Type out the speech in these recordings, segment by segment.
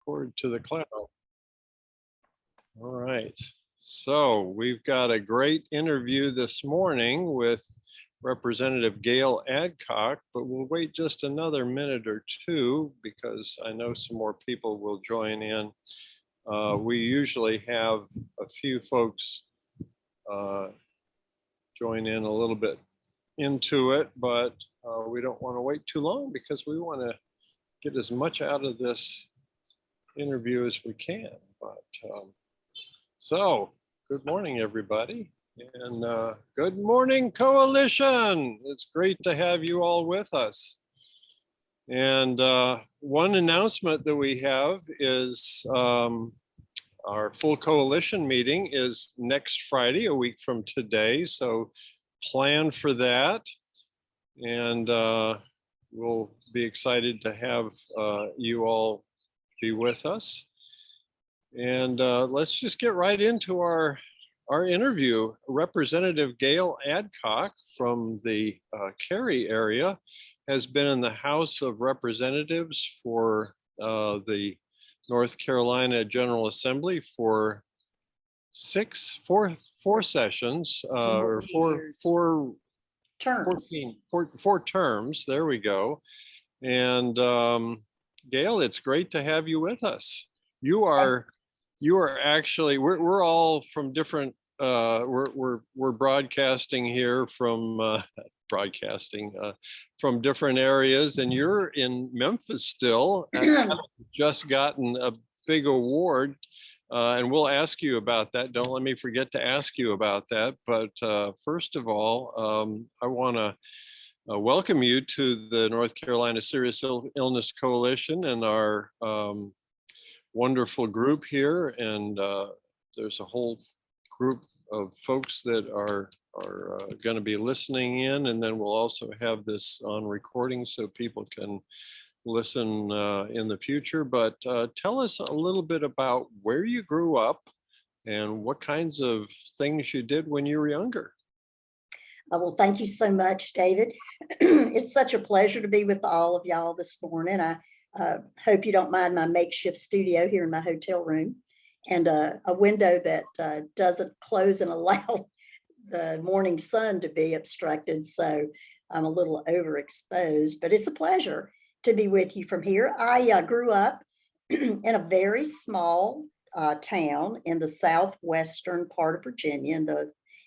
record to the cloud. All right. So we've got a great interview this morning with Representative Gale Adcock, but we'll wait just another minute or two because I know some more people will join in. We usually have a few folks join in a little bit into it, but we don't want to wait too long because we want to get as much out of this interview as we can. But so good morning, everybody, and good morning, Coalition. It's great to have you all with us. And one announcement that we have is our full coalition meeting is next Friday, a week from today. So plan for that. And we'll be excited to have you all be with us. And let's just get right into our interview. Representative Gale Adcock from the Cary area has been in the House of Representatives for the North Carolina General Assembly for four sessions, or four terms. 4 terms. There we go. And Gale, it's great to have you with us. You are actually, we're all from different, we're broadcasting here from from different areas, and you're in Memphis still, just gotten a big award. And we'll ask you about that. Don't let me forget to ask you about that. But first of all, I want to welcome you to the North Carolina Serious Illness Coalition and our wonderful group here. And there's a whole group of folks that are going to be listening in. And then we'll also have this on recording so people can listen in the future. But tell us a little bit about where you grew up and what kinds of things you did when you were younger. Well, thank you so much, David. It's such a pleasure to be with all of y'all this morning. I hope you don't mind my makeshift studio here in my hotel room and a window that doesn't close and allow the morning sun to be obstructed. So I'm a little overexposed, but it's a pleasure to be with you from here. I grew up in a very small town in the southwestern part of Virginia,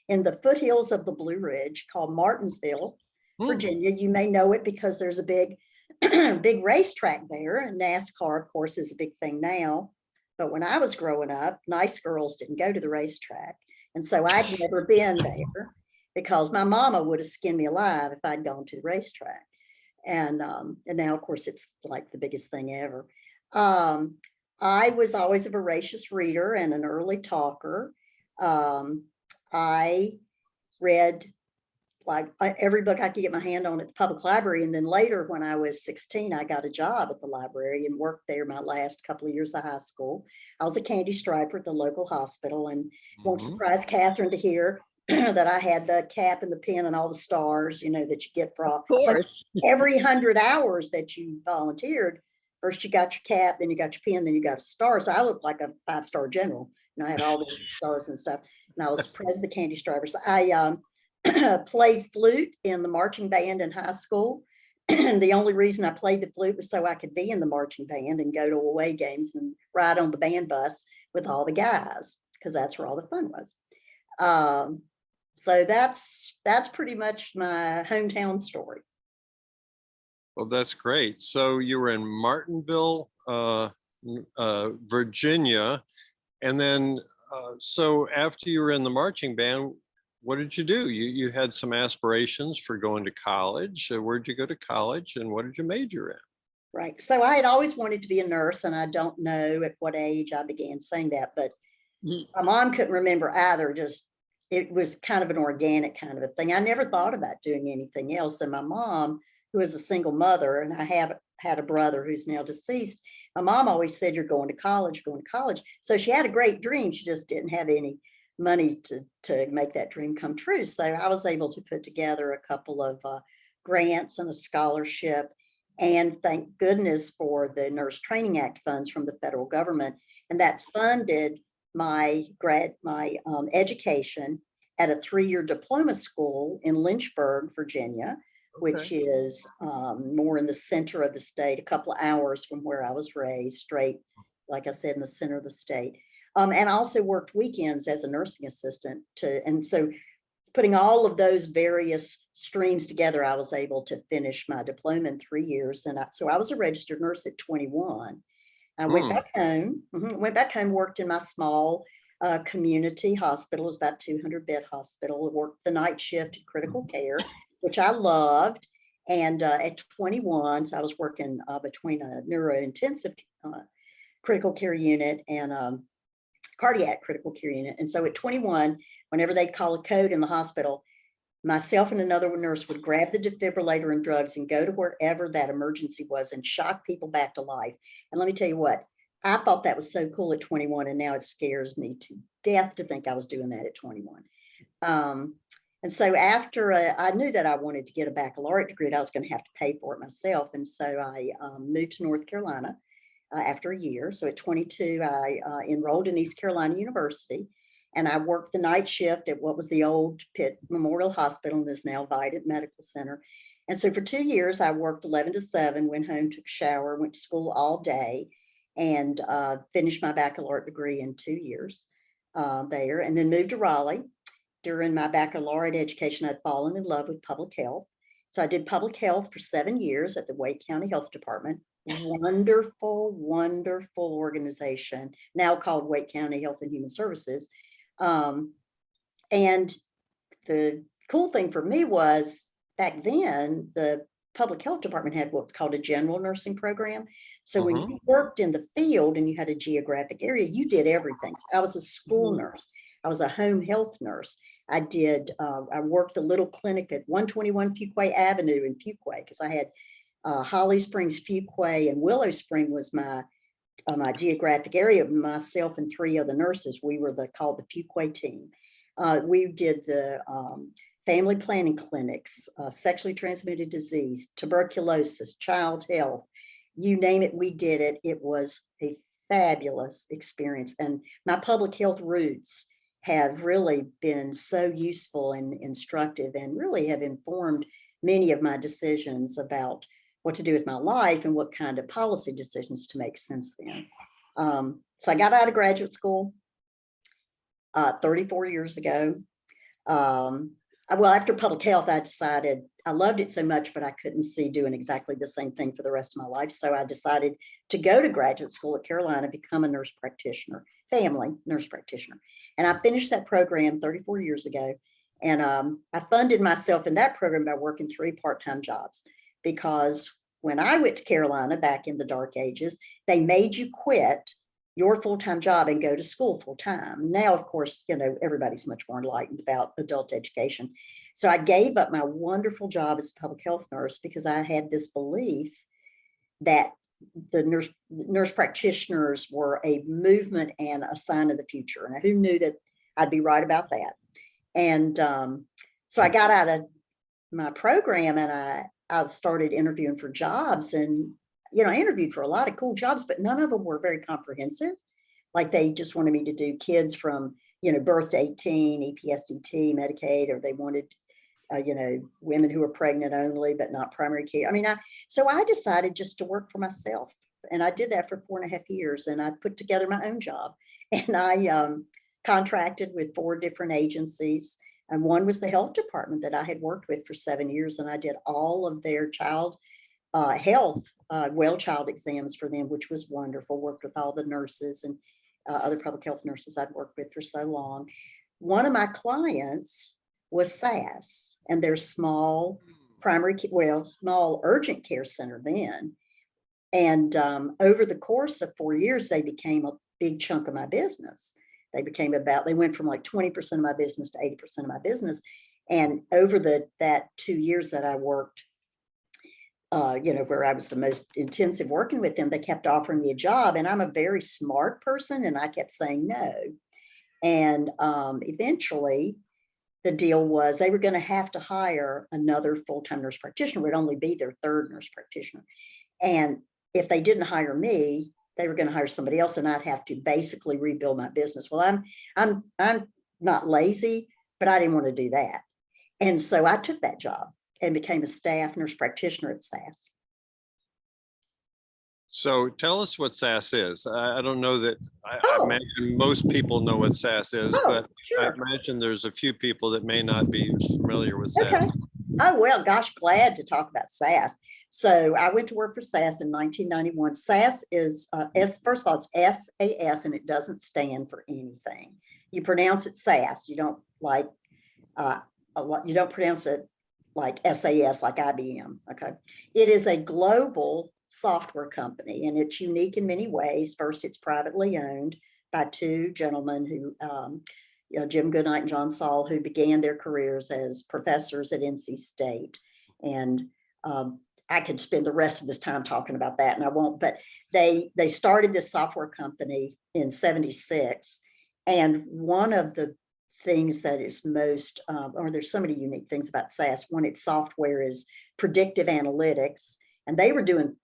in the foothills of the Blue Ridge, called Martinsville, Virginia. You may know it because there's a big big racetrack there, and NASCAR, of course, is a big thing now. But when I was growing up, nice girls didn't go to the racetrack, and so I'd never been there because my mama would have skinned me alive if I'd gone to the racetrack. And now, of course, it's like the biggest thing ever. I was always a voracious reader and an early talker. I read like every book I could get my hand on at the public library. And then later, when I was 16, I got a job at the library and worked there my last couple of years of high school. I was a candy striper at the local hospital, and won't surprise Catherine to hear that I had the cap and the pin and all the stars, you know, that you get for every 100 hours that you volunteered. First you got your cap, then you got your pin, then you got a star. So I looked like a 5-star general, and I had all these stars and stuff. And I was president of the candy stripers. I played flute in the marching band in high school. And the only reason I played the flute was so I could be in the marching band and go to away games and ride on the band bus with all the guys, because that's where all the fun was. So that's pretty much my hometown story. Well, that's great. So you were in Martinsville, Virginia, and then so after you were in the marching band, what did you do? You had some aspirations for going to college. Where'd you go to college, and what did you major in? Right. So I had always wanted to be a nurse, and I don't know at what age I began saying that, but my mom couldn't remember either. Just it was kind of an organic kind of a thing. I never thought about doing anything else. And my mom, who is a single mother, and I have had a brother who's now deceased, my mom always said, "You're going to college, going to college." So she had a great dream. She just didn't have any money to make that dream come true. So I was able to put together a couple of grants and a scholarship And thank goodness for the Nurse Training Act funds from the federal government. And that funded my education at a 3-year diploma school in Lynchburg, Virginia, which Okay. is more in the center of the state, a couple of hours from where I was raised, straight, like I said, in the center of the state. And I also worked weekends as a nursing assistant and so putting all of those various streams together, I was able to finish my diploma in 3 years. And so I was a registered nurse at 21. I went back home, worked in my small community hospital. It was about 200-bed hospital. Worked the night shift in critical care, which I loved. And at 21, so I was working between a neurointensive critical care unit and cardiac critical care unit. And so at 21, whenever they'd call a code in the hospital, myself and another nurse would grab the defibrillator and drugs and go to wherever that emergency was and shock people back to life. And let me tell you what, I thought that was so cool at 21, and now it scares me to death to think I was doing that at 21. And so after I knew that I wanted to get a baccalaureate degree, and I was going to have to pay for it myself. And so I moved to North Carolina after a year. So at 22, I enrolled in East Carolina University, and I worked the night shift at what was the old Pitt Memorial Hospital and is now Vidant Medical Center. And so for 2 years, I worked 11 to 7, went home, took a shower, went to school all day, and finished my baccalaureate degree in 2 years there, and then moved to Raleigh. During my baccalaureate education, I'd fallen in love with public health. So I did public health for 7 years at the Wake County Health Department. Wonderful, wonderful organization, now called Wake County Health and Human Services. And the cool thing for me was back then, the public health department had what's called a general nursing program. So when you worked in the field and you had a geographic area, you did everything. I was a school nurse. I was a home health nurse. I worked a little clinic at 121 Fuquay Avenue in Fuquay, because I had Holly Springs, Fuquay, and Willow Spring was my geographic area. Myself and 3 other nurses, we were called the Fuquay team. We did the family planning clinics, sexually transmitted disease, tuberculosis, child health, you name it, we did it. It was a fabulous experience. And my public health roots have really been so useful and instructive, and really have informed many of my decisions about what to do with my life and what kind of policy decisions to make since then. So I got out of graduate school 34 years ago. Well, after public health, I decided I loved it so much, but I couldn't see doing exactly the same thing for the rest of my life. So I decided to go to graduate school at Carolina, become a nurse practitioner, family nurse practitioner. And I finished that program 34 years ago. And I funded myself in that program by working 3 part-time jobs, because when I went to Carolina back in the dark ages, they made you quit your full-time job and go to school full-time. Now, of course, everybody's much more enlightened about adult education. So I gave up my wonderful job as a public health nurse because I had this belief that the nurse practitioners were a movement and a sign of the future. And who knew that I'd be right about that? And so I got out of my program, and I started interviewing for jobs, and I interviewed for a lot of cool jobs, but none of them were very comprehensive. Like, they just wanted me to do kids from, birth to 18, EPSDT, Medicaid, or they wanted, women who were pregnant only, but not primary care. So I decided just to work for myself. And I did that for 4.5 years, and I put together my own job. And I contracted with 4 different agencies. And one was the health department that I had worked with for 7 years. And I did all of their child health, well child exams for them, which was wonderful. Worked with all the nurses and other public health nurses I'd worked with for so long. One of my clients was SAS, and their small small urgent care center then. And over the course of 4 years, they became a big chunk of my business. They went from like 20% of my business to 80% of my business. And over that 2 years that I worked, where I was the most intensive working with them, they kept offering me a job, and I'm a very smart person, and I kept saying no. And eventually the deal was they were going to have to hire another full-time nurse practitioner. It would only be their third nurse practitioner. And if they didn't hire me, they were going to hire somebody else, and I'd have to basically rebuild my business. Well, I'm not lazy, but I didn't want to do that. And so I took that job and became a staff nurse practitioner at SAS. So tell us what SAS is. I don't know that, I Oh. imagine most people know what SAS is, Oh, but I sure. imagine there's a few people that may not be familiar with Okay. SAS. Oh, well, gosh, glad to talk about SAS. So I went to work for SAS in 1991. SAS is, first of all, it's SAS, and it doesn't stand for anything. You pronounce it SAS. You don't you don't pronounce it like SAS, like IBM. Okay. It is a global software company, and it's unique in many ways. First, it's privately owned by two gentlemen who, Jim Goodnight and John Saul, who began their careers as professors at NC State. And I could spend the rest of this time talking about that, and I won't, but they started this software company in '76. And one of the things that is most, or there's so many unique things about SAS. One, its software is predictive analytics. And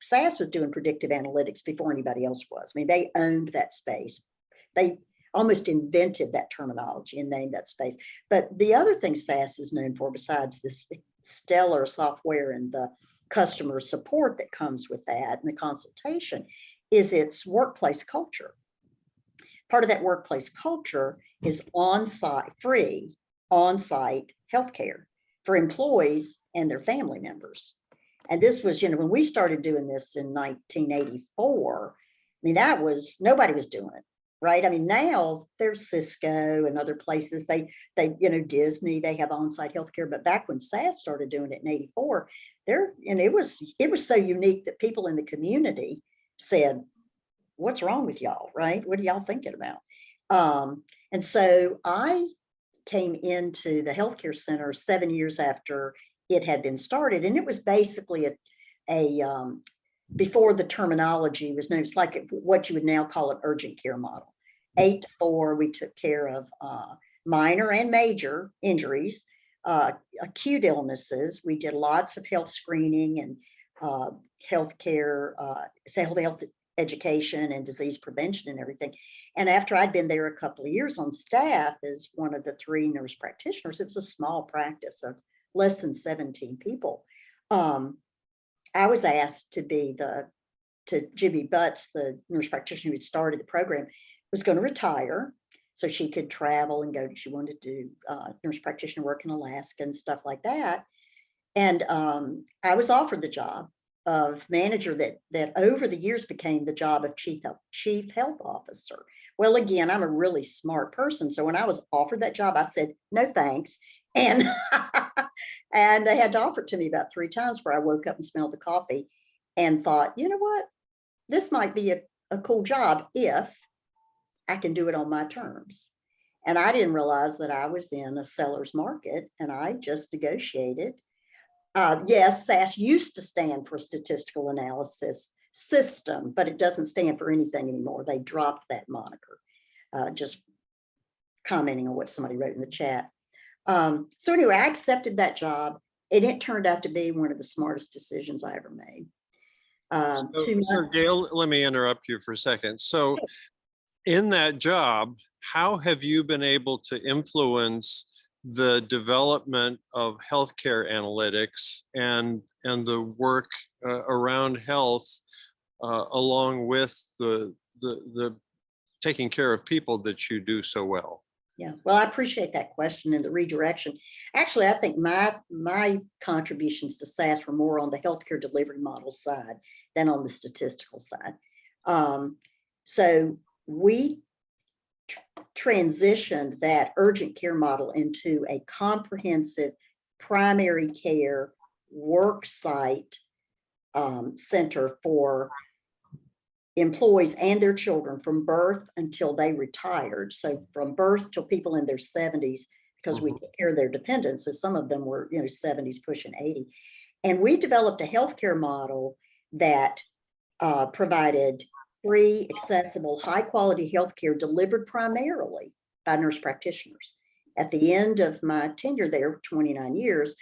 SAS was doing predictive analytics before anybody else was. I mean, they owned that space. They almost invented that terminology and named that space. But the other thing SAS is known for, besides this stellar software and the customer support that comes with that and the consultation, is its workplace culture. Part of that workplace culture is free on-site healthcare for employees and their family members. And this was, when we started doing this in 1984, I mean, nobody was doing it, right? I mean, now there's Cisco and other places, they Disney, they have on-site healthcare. But back when SAS started doing it in '84, it was so unique that people in the community said, what's wrong with y'all, right? What are y'all thinking about? And so I came into the healthcare center 7 years after it had been started. And it was basically before the terminology was known, it's like what you would now call an urgent care model. 8 to 4, we took care of minor and major injuries, acute illnesses. We did lots of health screening and healthcare, health education and disease prevention and everything. And after I'd been there a couple of years on staff as one of the 3 nurse practitioners, it was a small practice of less than 17 people. I was asked to Jimmy Butts, the nurse practitioner who had started the program, was going to retire so she could travel and go. She wanted to do nurse practitioner work in Alaska and stuff like that. And I was offered the job of manager that over the years became the job of chief health officer. Well, again, I'm a really smart person. So when I was offered that job, I said, no, thanks. And, and they had to offer it to me about 3 times, where I woke up and smelled the coffee and thought, you know what, this might be a cool job if I can do it on my terms. And I didn't realize that I was in a seller's market, and I just negotiated. Yes, SAS used to stand for Statistical Analysis System, but it doesn't stand for anything anymore. They dropped that moniker, just commenting on what somebody wrote in the chat. So anyway, I accepted that job, and it turned out to be one of the smartest decisions I ever made. So Gale, let me interrupt you for a second. So in that job, how have you been able to influence the development of healthcare analytics and the work around health, along with the taking care of people that you do so well? Yeah, well, I appreciate that question and the redirection. Actually, I think my contributions to SAS were more on the healthcare delivery model side than on the statistical side. So we transitioned that urgent care model into a comprehensive primary care work site center for employees and their children from birth until they retired. So from birth till people in their 70s, because we took care of their dependents. So some of them were, 70s pushing 80. And we developed a healthcare model that provided free, accessible, high quality healthcare delivered primarily by nurse practitioners. at the end of my tenure there, 29 years,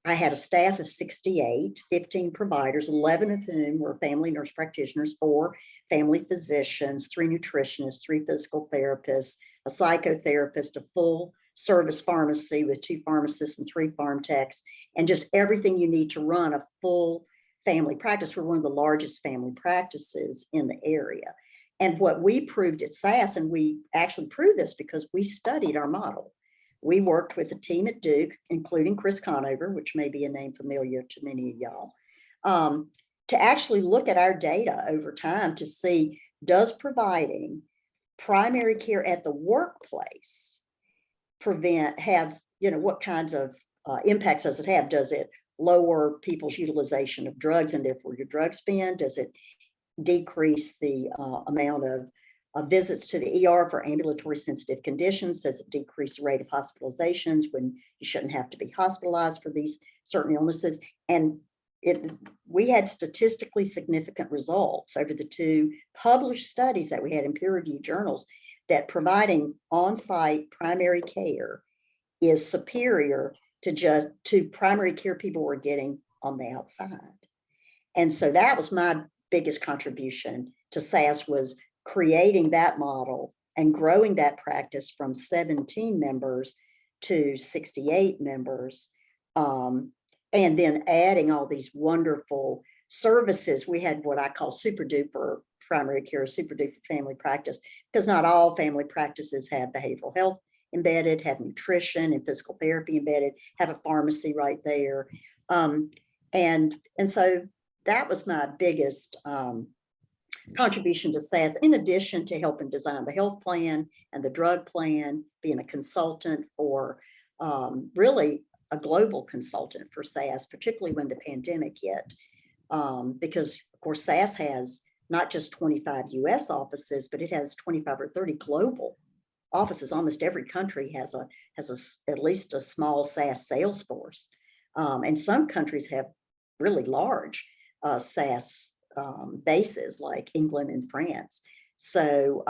I had a staff of 68, 15 providers, 11 of whom were family nurse practitioners, 4 family physicians, 3 nutritionists, 3 physical therapists, a psychotherapist, a full service pharmacy with 2 pharmacists and 3 pharm techs, and just everything you need to run a full family practice. We're one of the largest family practices in the area. And what we proved at SAS, and we actually proved this because we studied our model. We worked with a team at Duke, including Chris Conover, which may be a name familiar to many of y'all, to actually look at our data over time to see, does providing primary care at the workplace what kinds of impacts does it have? Does it lower people's utilization of drugs and therefore your drug spend? Does it decrease the amount of visits to the ER for ambulatory sensitive conditions? Does it decrease the rate of hospitalizations when you shouldn't have to be hospitalized for these certain illnesses? And we had statistically significant results over the 2 published studies that we had in peer-reviewed journals that providing on-site primary care is superior to primary care people were getting on the outside. And so that was my biggest contribution to SAS, was creating that model and growing that practice from 17 members to 68 members, and then adding all these wonderful services. We had what I call super duper primary care, super duper family practice, because not all family practices have behavioral health embedded, have nutrition and physical therapy embedded, have a pharmacy right there. And so that was my biggest contribution to SAS, in addition to helping design the health plan and the drug plan, being a consultant for really a global consultant for SAS, particularly when the pandemic hit. Because of course SAS has not just 25 US offices, but it has 25 or 30 global offices. Almost every country has at least a small SAS sales force. And some countries have really large SAS bases, like England and France. So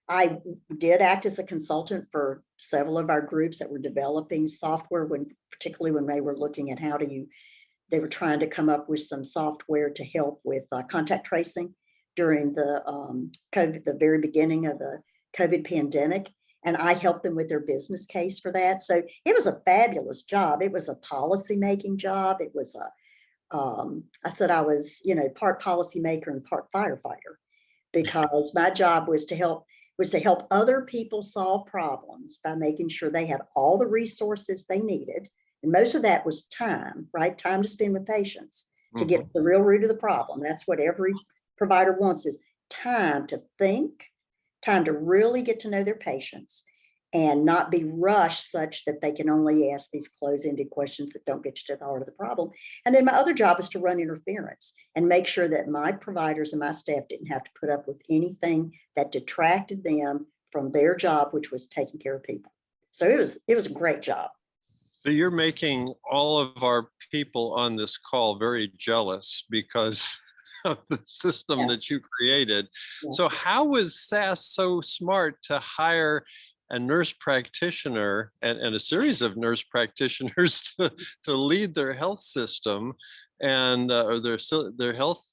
I did act as a consultant for several of our groups that were developing software, particularly when they were looking at they were trying to come up with some software to help with contact tracing during the very beginning of the COVID pandemic. And I helped them with their business case for that. So it was a fabulous job. It was a policy-making job. It was I said I was, part policymaker and part firefighter, because my job was to help other people solve problems by making sure they had all the resources they needed. And most of that was time, right? Time to spend with patients to get to the real root of the problem. That's what every provider wants, is time to think, time to really get to know their patients and not be rushed such that they can only ask these close-ended questions that don't get you to the heart of the problem. And then my other job is to run interference and make sure that my providers and my staff didn't have to put up with anything that detracted them from their job, which was taking care of people. So it was a great job. So you're making all of our people on this call very jealous because of the system that you created. Yeah. So how was SAS so smart to hire a nurse practitioner and a series of nurse practitioners to lead their health system and or their health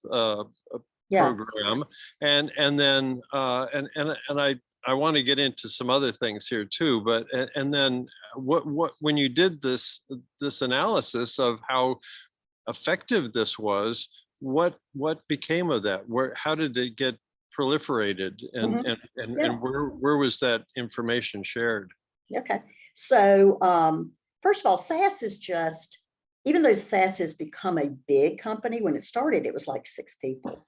program, and then I want to get into some other things here too, but and then what when you did this analysis of how effective this was, what became of that? How did it get proliferated, and where was that information shared? Okay, so first of all, SAS is just, even though SAS has become a big company, when it started, it was like 6 people.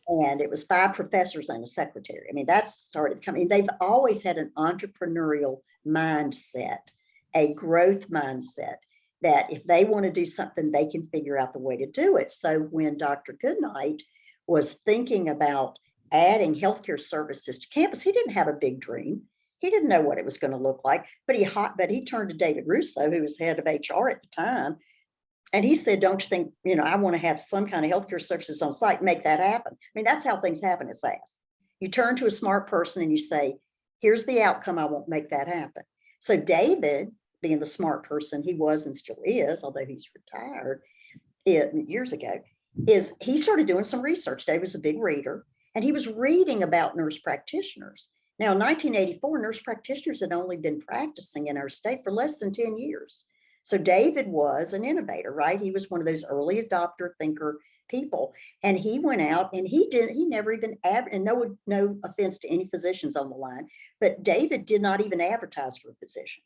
And it was 5 professors and a secretary. I mean, that started coming. They've always had an entrepreneurial mindset, a growth mindset, that if they want to do something, they can figure out the way to do it. So when Dr. Goodnight was thinking about adding healthcare services to campus, he didn't have a big dream. He didn't know what it was going to look like, but he turned to David Russo, who was head of HR at the time. And he said, don't you think, I want to have some kind of healthcare services on site, make that happen. I mean, that's how things happen at SAS. You turn to a smart person and you say, here's the outcome, I won't make that happen. So David, being the smart person he was and still is, although he's retired years ago, is he started doing some research. David was a big reader, and he was reading about nurse practitioners. Now, in 1984, nurse practitioners had only been practicing in our state for less than 10 years. So David was an innovator, right? He was one of those early adopter thinker people. And he went out and he never even, and no offense to any physicians on the line, but David did not even advertise for a physician.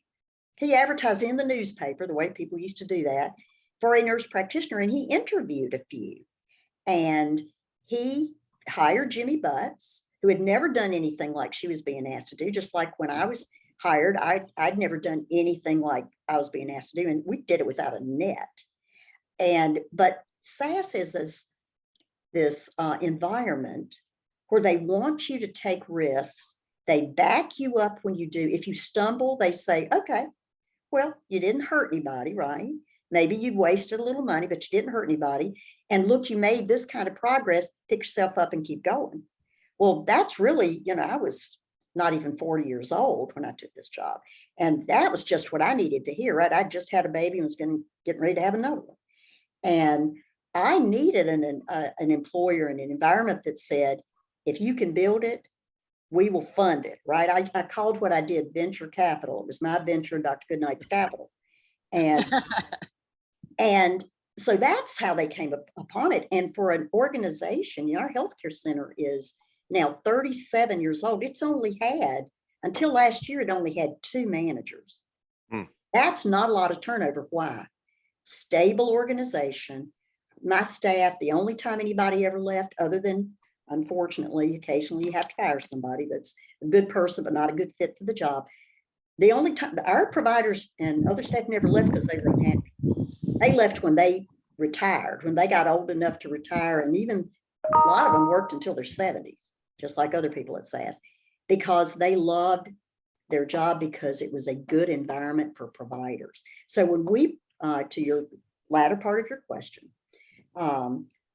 He advertised in the newspaper, the way people used to do that, for a nurse practitioner, and he interviewed a few. And he hired Jimmy Butts, who had never done anything like she was being asked to do. Just like when I was hired, I'd never done anything like I was being asked to do, and we did it without a net. But SAS is this environment where they want you to take risks. They back you up when you do. If you stumble, they say, okay, well, you didn't hurt anybody, right? Maybe you wasted a little money, but you didn't hurt anybody. And look, you made this kind of progress, pick yourself up and keep going. Well, that's really, I was not even 40 years old when I took this job. And that was just what I needed to hear, right? I just had a baby and was getting ready to have another one. And I needed an employer and an environment that said, if you can build it, we will fund it, right? I called what I did venture capital. It was my venture and Dr. Goodnight's capital. And so that's how they came upon it. And for an organization, our healthcare center is now 37 years old. It's only had, until last year, it only had 2 managers. That's not a lot of turnover. Why? Stable organization. My staff, the only time anybody ever left, other than, unfortunately, occasionally you have to fire somebody that's a good person, but not a good fit for the job. The only time our providers and other staff never left because they were unhappy. They left when they retired, when they got old enough to retire. And even a lot of them worked until their 70s, just like other people at SAS, because they loved their job, because it was a good environment for providers. So when we, to your latter part of your question,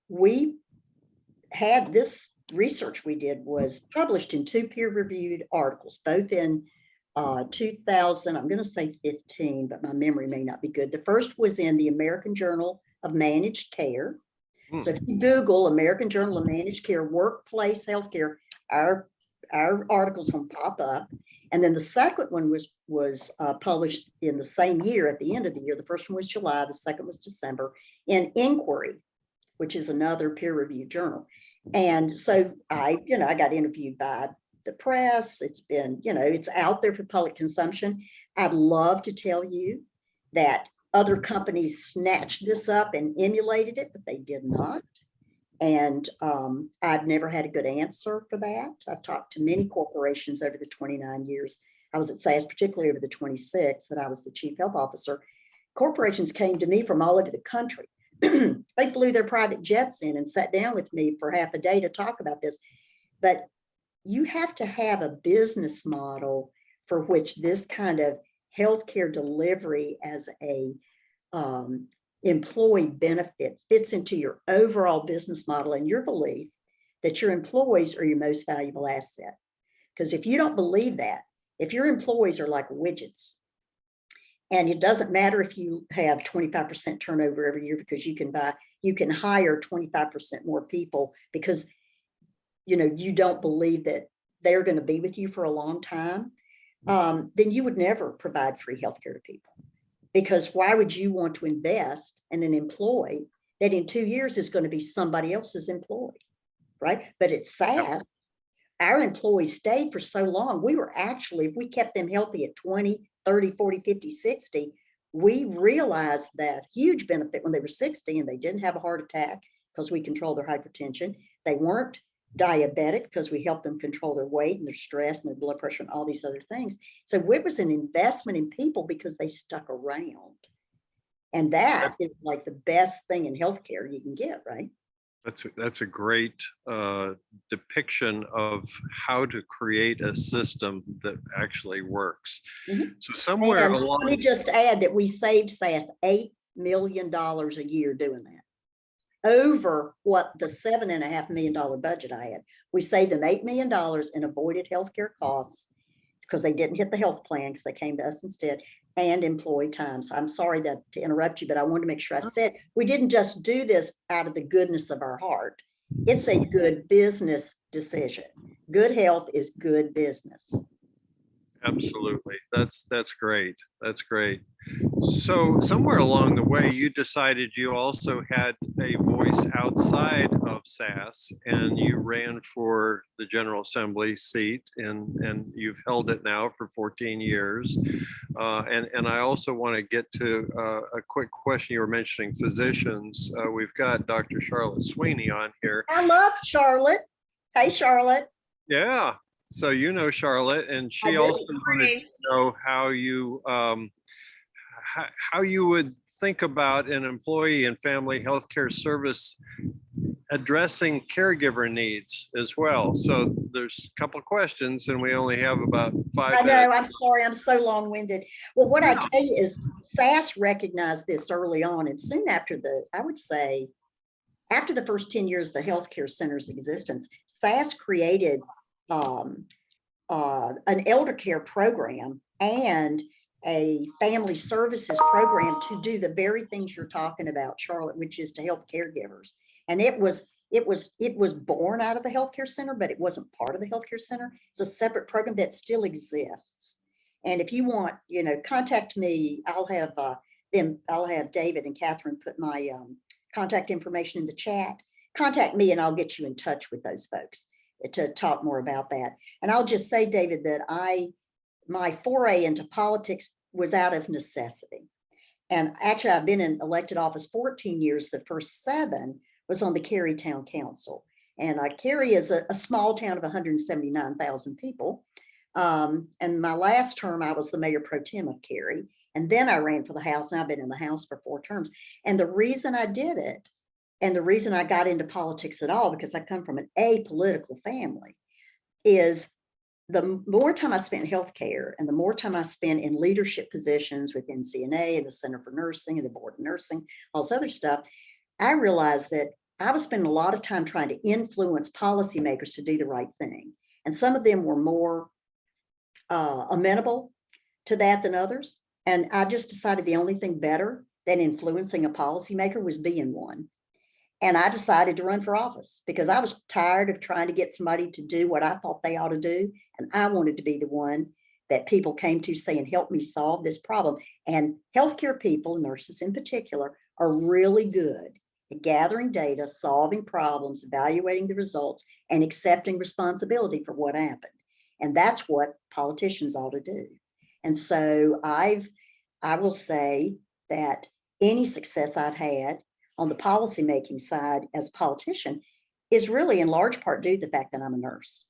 we had this research we did was published in 2 peer-reviewed articles, both in 2000, I'm going to say 15, but my memory may not be good. The first was in the American Journal of Managed Care. So if you Google American Journal of Managed Care, workplace healthcare, our articles will pop up. And then the second one was published in the same year, at the end of the year. The first one was July, the second was December, in Inquiry, which is another peer-reviewed journal. And so I got interviewed by the press. It's been, it's out there for public consumption. I'd love to tell you that other companies snatched this up and emulated it, but they did not. And I've never had a good answer for that. I've talked to many corporations over the 29 years I was at SAS, particularly over the 26 that I was the chief health officer. Corporations came to me from all over the country. They flew their private jets in and sat down with me for half a day to talk about this. But you have to have a business model for which this kind of healthcare delivery as a employee benefit fits into your overall business model and your belief that your employees are your most valuable asset. Because if you don't believe that, if your employees are like widgets, and it doesn't matter if you have 25% turnover every year, because you can hire 25% more people because you don't believe that they're going to be with you for a long time, then you would never provide free healthcare to people. Because why would you want to invest in an employee that in 2 years is going to be somebody else's employee, right? But it's sad. Our employees stayed for so long. We were actually, if we kept them healthy at 20, 30, 40, 50, 60, we realized that huge benefit when they were 60 and they didn't have a heart attack because we controlled their hypertension. They weren't diabetic because we helped them control their weight and their stress and their blood pressure and all these other things. So it was an investment in people because they stuck around. And that is like the best thing in healthcare you can get, right? That's a great depiction of how to create a system that actually works. So somewhere and along. Let me just add that we saved SAS $8 million a year doing that. Over what the $7.5 million budget I had. We saved them $8 million in avoided healthcare costs because they didn't hit the health plan because they came to us instead, and employee time. So I'm sorry to interrupt you, but I wanted to make sure I said, we didn't just do this out of the goodness of our heart. It's a good business decision. Good health is good business. Absolutely. That's great. That's great. So somewhere along the way, you decided you also had a voice outside of SAS, and you ran for the General Assembly seat, and you've held it now for 14 years. And I also want to get to a quick question. You were mentioning physicians. We've got Dr. Charlotte Sweeney on here. I love Charlotte. Hey, Charlotte. Yeah. So you know Charlotte, and she also wanted to know how you would think about an employee and family healthcare service addressing caregiver needs as well. So there's a couple of questions, and we only have about 5 minutes. I know, I'm sorry, I'm so long-winded. Well, what I tell you is SAS recognized this early on, and soon after I would say, after the first 10 years of the healthcare center's existence, SAS created an elder care program and a family services program to do the very things you're talking about, Charlotte, which is to help caregivers. And it was born out of the healthcare center, but it wasn't part of the healthcare center. It's a separate program that still exists. And if you want, contact me. I'll have David and Catherine put my contact information in the chat. Contact me and I'll get you in touch with those folks to talk more about that. And I'll just say, David, that my foray into politics was out of necessity. And actually, I've been in elected office 14 years. The first 7 was on the Cary Town Council. And Cary is a small town of 179,000 people. And my last term, I was the mayor pro tem of Cary. And then I ran for the House, and I've been in the House for 4 terms. And the reason I did it, and the reason I got into politics at all, because I come from an apolitical family, is the more time I spent in healthcare and the more time I spent in leadership positions within CNA and the Center for Nursing and the Board of Nursing, all this other stuff, I realized that I was spending a lot of time trying to influence policymakers to do the right thing. And some of them were more amenable to that than others. And I just decided the only thing better than influencing a policymaker was being one. And I decided to run for office because I was tired of trying to get somebody to do what I thought they ought to do. And I wanted to be the one that people came to saying, help me solve this problem. And healthcare people, nurses in particular, are really good at gathering data, solving problems, evaluating the results, and accepting responsibility for what happened. And that's what politicians ought to do. And so I will say that any success I've had on the policymaking side as a politician is really in large part due to the fact that I'm a nurse.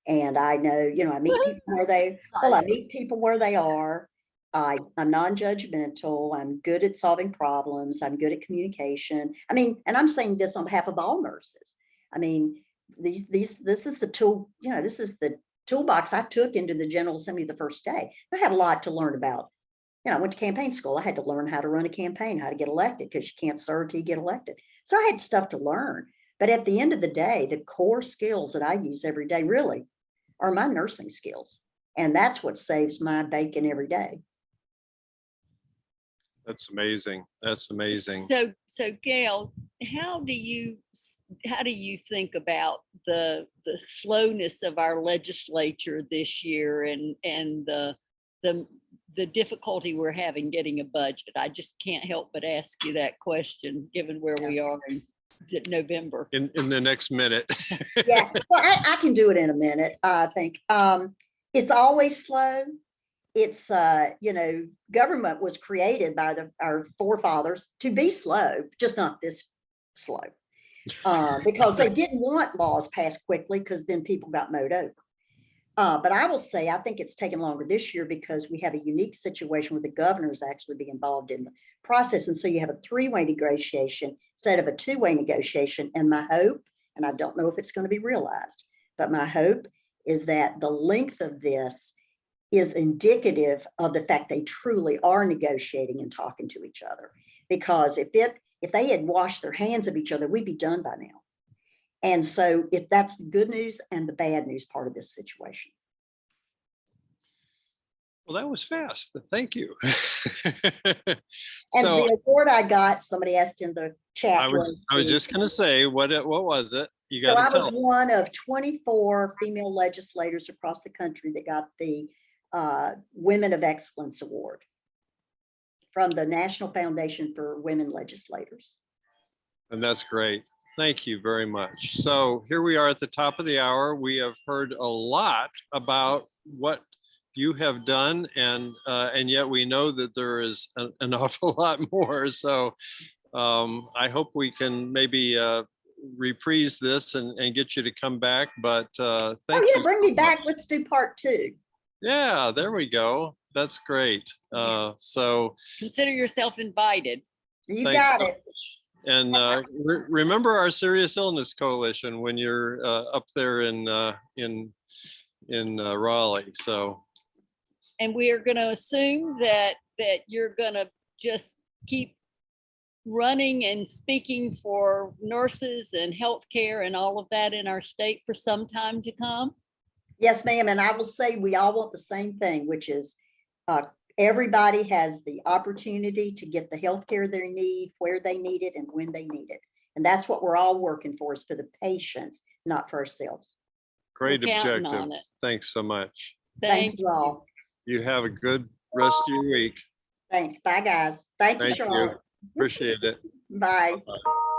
And I know, I meet people where they are. I'm non-judgmental. I'm good at solving problems. I'm good at communication. I mean, and I'm saying this on behalf of all nurses. I mean, this is the tool, this is the toolbox I took into the General Assembly the first day. I had a lot to learn about. I went to campaign school. I had to learn how to run a campaign, how to get elected, because you can't serve till you get elected. So I had stuff to learn. But at the end of the day, the core skills that I use every day really are my nursing skills. And that's what saves my bacon every day. That's amazing. That's amazing. So Gale, how do you think about the slowness of our legislature this year and the difficulty we're having getting a budget? I just can't help but ask you that question, given where we are in November. In the next minute. Yeah, well, I can do it in a minute. I think it's always slow. It's government was created by our forefathers to be slow, just not this slow, because they didn't want laws passed quickly, because then people got mowed over. But I will say, I think it's taken longer this year because we have a unique situation where the governors actually be involved in the process. And so you have a 3-way negotiation instead of a 2-way negotiation. And my hope, and I don't know if it's going to be realized, but my hope is that the length of this is indicative of the fact they truly are negotiating and talking to each other. Because if they had washed their hands of each other, we'd be done by now. And so if that's the good news and the bad news part of this situation. Well, that was fast. Thank you. And So the award I got, somebody asked in the chat. I was the- just gonna say, what was it? You So I gotta was tell. one of 24 female legislators across the country that got the Women of Excellence Award from the National Foundation for Women Legislators. And that's great. Thank you very much. So here we are at the top of the hour. We have heard a lot about what you have done, and yet we know that there is an awful lot more. So I hope we can maybe reprise this and get you to come back. But Oh thank yeah, you bring so me back. much. Let's do part 2. Yeah, there we go. That's great. So Consider yourself invited. You Thank got you. it. And remember our Serious Illness Coalition when you're up there in Raleigh. So And we are going to assume that you're going to just keep running and speaking for nurses and healthcare and all of that in our state for some time to come. Yes, ma'am. And I will say we all want the same thing, which is everybody has the opportunity to get the health care they need, where they need it, and when they need it. And that's what we're all working for, is for the patients, not for ourselves. great We're counting objective. on it. Thanks so much. Thank you all. You have a good rest of your week. Thanks. Bye, guys. Thank you, Thank you. Charlotte. Appreciate it. Bye. Bye.